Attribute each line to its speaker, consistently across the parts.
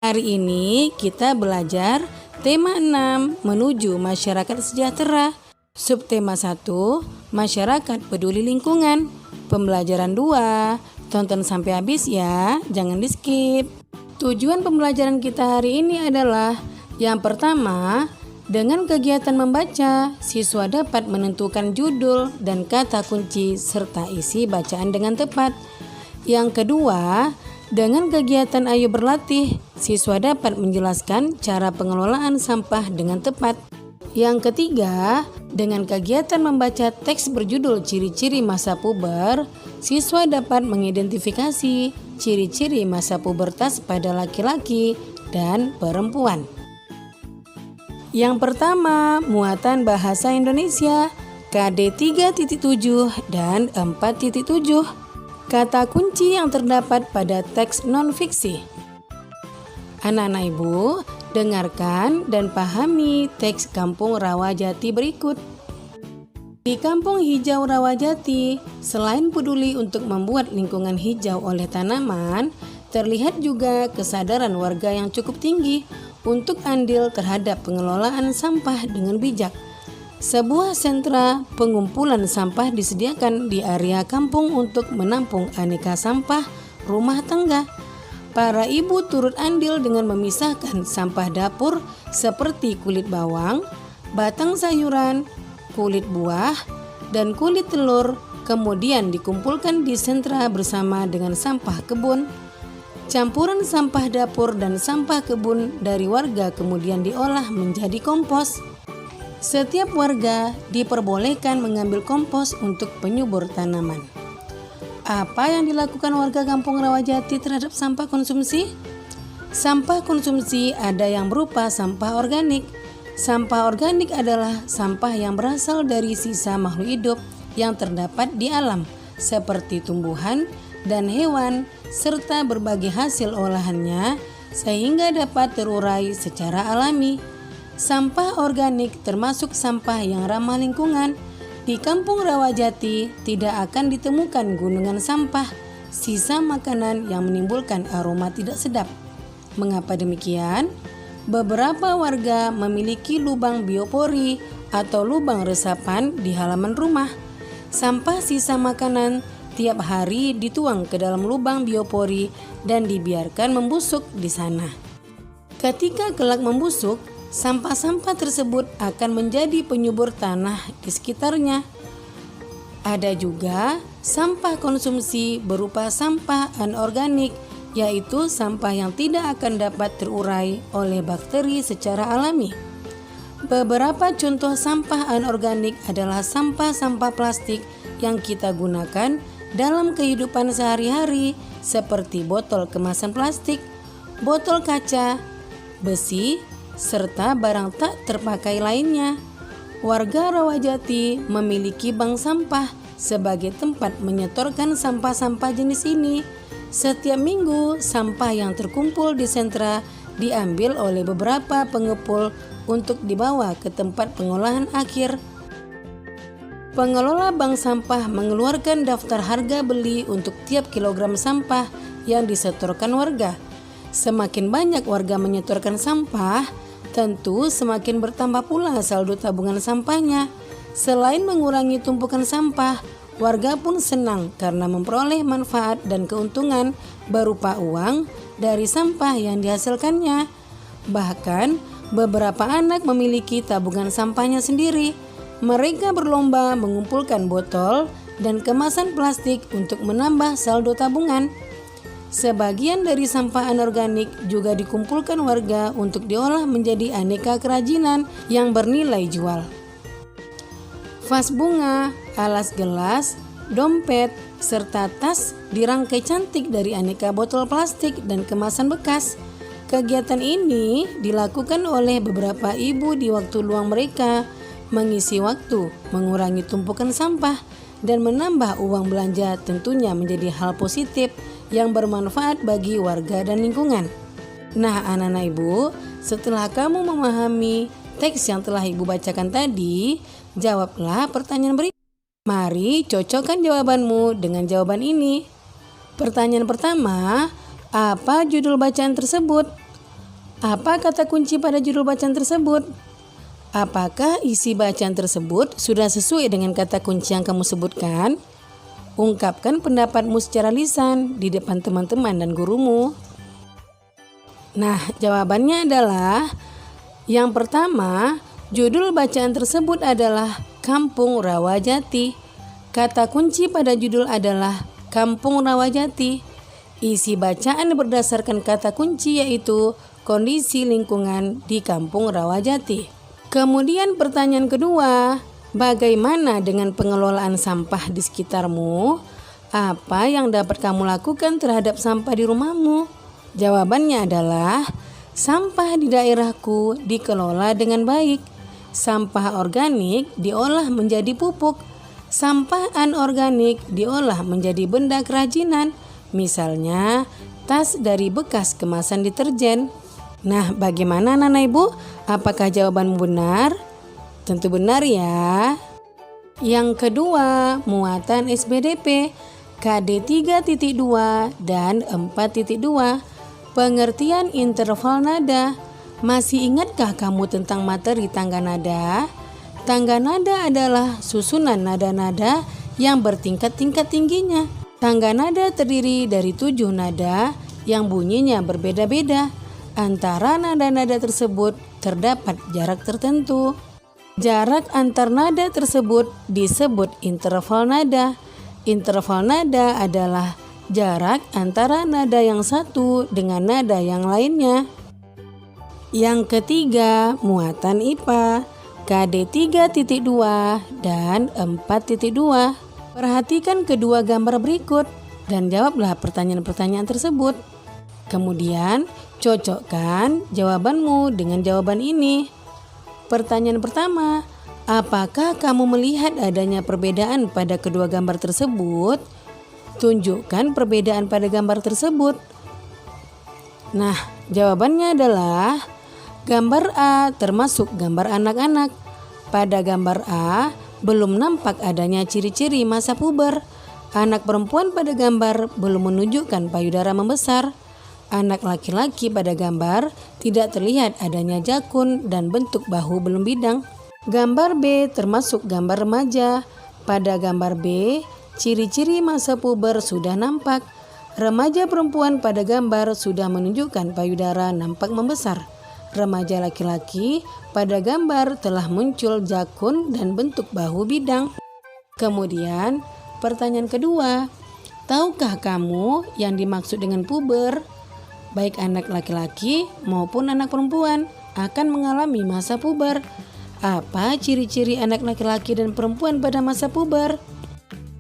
Speaker 1: Hari ini kita belajar tema 6 menuju masyarakat sejahtera. Subtema 1, masyarakat peduli lingkungan. Pembelajaran 2, tonton sampai habis ya, jangan di skip. Tujuan pembelajaran kita hari ini adalah yang pertama, dengan kegiatan membaca, siswa dapat menentukan judul dan kata kunci serta isi bacaan dengan tepat. Yang kedua, dengan kegiatan Ayo Berlatih, siswa dapat menjelaskan cara pengelolaan sampah dengan tepat. Yang ketiga, dengan kegiatan membaca teks berjudul Ciri-ciri masa puber, siswa dapat mengidentifikasi ciri-ciri masa pubertas pada laki-laki dan perempuan. Yang pertama, muatan bahasa Indonesia KD 3.7 dan 4.7. Kata kunci yang terdapat pada teks non-fiksi. Anak-anak ibu, dengarkan dan pahami teks Kampung Rawajati berikut. Di Kampung Hijau Rawajati, selain peduli untuk membuat lingkungan hijau oleh tanaman, terlihat juga kesadaran warga yang cukup tinggi untuk andil terhadap pengelolaan sampah dengan bijak. Sebuah sentra pengumpulan sampah disediakan di area kampung untuk menampung aneka sampah rumah tangga. Para ibu turut andil dengan memisahkan sampah dapur seperti kulit bawang, batang sayuran, kulit buah, dan kulit telur, kemudian dikumpulkan di sentra bersama dengan sampah kebun. Campuran sampah dapur dan sampah kebun dari warga kemudian diolah menjadi kompos. Setiap warga diperbolehkan mengambil kompos untuk penyubur tanaman. Apa yang dilakukan warga Kampung Rawajati terhadap sampah konsumsi? Sampah konsumsi ada yang berupa sampah organik. Sampah organik adalah sampah yang berasal dari sisa makhluk hidup yang terdapat di alam, seperti tumbuhan dan hewan, serta berbagai hasil olahannya sehingga dapat terurai secara alami. Sampah organik termasuk sampah yang ramah lingkungan. Di Kampung Rawajati tidak akan ditemukan gunungan sampah, sisa makanan yang menimbulkan aroma tidak sedap. Mengapa demikian? Beberapa warga memiliki lubang biopori atau lubang resapan di halaman rumah. Sampah sisa makanan tiap hari dituang ke dalam lubang biopori dan dibiarkan membusuk di sana. Ketika kelak membusuk, sampah-sampah tersebut akan menjadi penyubur tanah di sekitarnya. Ada juga sampah konsumsi berupa sampah anorganik, yaitu sampah yang tidak akan dapat terurai oleh bakteri secara alami. Beberapa contoh sampah anorganik adalah sampah-sampah plastik yang kita gunakan dalam kehidupan sehari-hari seperti botol kemasan plastik, botol kaca, besi, serta barang tak terpakai lainnya. Warga Rawajati memiliki bank sampah sebagai tempat menyetorkan sampah-sampah jenis ini. Setiap minggu, sampah yang terkumpul di sentra diambil oleh beberapa pengepul untuk dibawa ke tempat pengolahan akhir. Pengelola bank sampah mengeluarkan daftar harga beli untuk tiap kilogram sampah yang disetorkan warga. Semakin banyak warga menyetorkan sampah, tentu semakin bertambah pula saldo tabungan sampahnya. Selain mengurangi tumpukan sampah, warga pun senang karena memperoleh manfaat dan keuntungan berupa uang dari sampah yang dihasilkannya. Bahkan, beberapa anak memiliki tabungan sampahnya sendiri. Mereka berlomba mengumpulkan botol dan kemasan plastik untuk menambah saldo tabungan. Sebagian dari sampah anorganik juga dikumpulkan warga untuk diolah menjadi aneka kerajinan yang bernilai jual. Vas bunga, alas gelas, dompet, serta tas dirangkai cantik dari aneka botol plastik dan kemasan bekas. Kegiatan ini dilakukan oleh beberapa ibu di waktu luang mereka, mengisi waktu, mengurangi tumpukan sampah, dan menambah uang belanja tentunya menjadi hal positif yang bermanfaat bagi warga dan lingkungan. Nah, anak-anak ibu, setelah kamu memahami teks yang telah ibu bacakan tadi, jawablah pertanyaan berikut. Mari cocokkan jawabanmu dengan jawaban ini. Pertanyaan pertama, apa judul bacaan tersebut? Apa kata kunci pada judul bacaan tersebut? Apakah isi bacaan tersebut sudah sesuai dengan kata kunci yang kamu sebutkan? Ungkapkan pendapatmu secara lisan di depan teman-teman dan gurumu. Nah, jawabannya adalah yang pertama, judul bacaan tersebut adalah Kampung Rawajati. Kata kunci pada judul adalah Kampung Rawajati. Isi bacaan berdasarkan kata kunci yaitu kondisi lingkungan di Kampung Rawajati. Kemudian pertanyaan kedua, bagaimana dengan pengelolaan sampah di sekitarmu? Apa yang dapat kamu lakukan terhadap sampah di rumahmu? Jawabannya adalah sampah di daerahku dikelola dengan baik. Sampah organik diolah menjadi pupuk. Sampah anorganik diolah menjadi benda kerajinan. Misalnya tas dari bekas kemasan deterjen. Nah, bagaimana Nana Ibu? Apakah jawabanmu benar? Tentu benar ya. Yang kedua, muatan SBDP KD 3.2 dan 4.2. Pengertian interval nada. Masih ingatkah kamu tentang materi tangga nada? Tangga nada adalah susunan nada-nada yang bertingkat-tingkat tingginya. Tangga nada terdiri dari 7 nada yang bunyinya berbeda-beda. Antara nada-nada tersebut terdapat jarak tertentu. Jarak antar nada tersebut disebut interval nada. Interval nada adalah jarak antara nada yang satu dengan nada yang lainnya. Yang ketiga, muatan IPA KD 3.2 dan 4.2. Perhatikan kedua gambar berikut dan jawablah pertanyaan-pertanyaan tersebut. Kemudian, cocokkan jawabanmu dengan jawaban ini. Pertanyaan pertama, apakah kamu melihat adanya perbedaan pada kedua gambar tersebut? Tunjukkan perbedaan pada gambar tersebut. Nah, jawabannya adalah gambar A termasuk gambar anak-anak. Pada gambar A belum nampak adanya ciri-ciri masa puber. Anak perempuan pada gambar belum menunjukkan payudara membesar. Anak laki-laki pada gambar tidak terlihat adanya jakun dan bentuk bahu belum bidang. Gambar B termasuk gambar remaja. Pada gambar B, ciri-ciri masa puber sudah nampak. Remaja perempuan pada gambar sudah menunjukkan payudara nampak membesar. Remaja laki-laki pada gambar telah muncul jakun dan bentuk bahu bidang. Kemudian, pertanyaan kedua, tahukah kamu yang dimaksud dengan puber? Baik anak laki-laki maupun anak perempuan akan mengalami masa puber. Apa ciri-ciri anak laki-laki dan perempuan pada masa puber?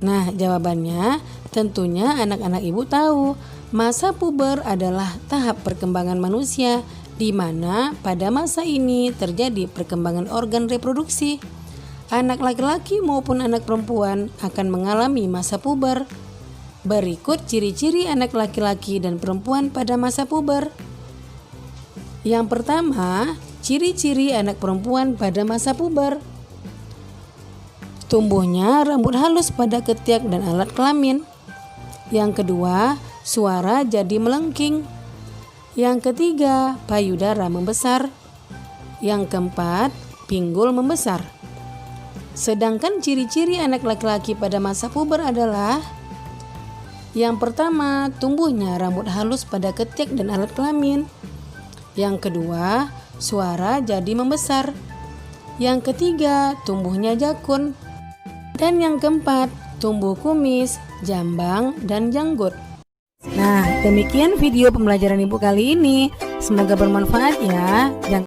Speaker 1: Nah, jawabannya tentunya anak-anak ibu tahu. Masa puber adalah tahap perkembangan manusia di mana pada masa ini terjadi perkembangan organ reproduksi. Anak laki-laki maupun anak perempuan akan mengalami masa puber. Berikut ciri-ciri anak laki-laki dan perempuan pada masa puber. Yang pertama, ciri-ciri anak perempuan pada masa puber. Tumbuhnya rambut halus pada ketiak dan alat kelamin. Yang kedua, suara jadi melengking. Yang ketiga, payudara membesar. Yang keempat, pinggul membesar. Sedangkan ciri-ciri anak laki-laki pada masa puber adalah yang pertama, tumbuhnya rambut halus pada ketiak dan alat kelamin. Yang kedua, suara jadi membesar. Yang ketiga, tumbuhnya jakun. Dan yang keempat, tumbuh kumis, jambang, dan janggut. Nah, demikian video pembelajaran Ibu kali ini. Semoga bermanfaat ya.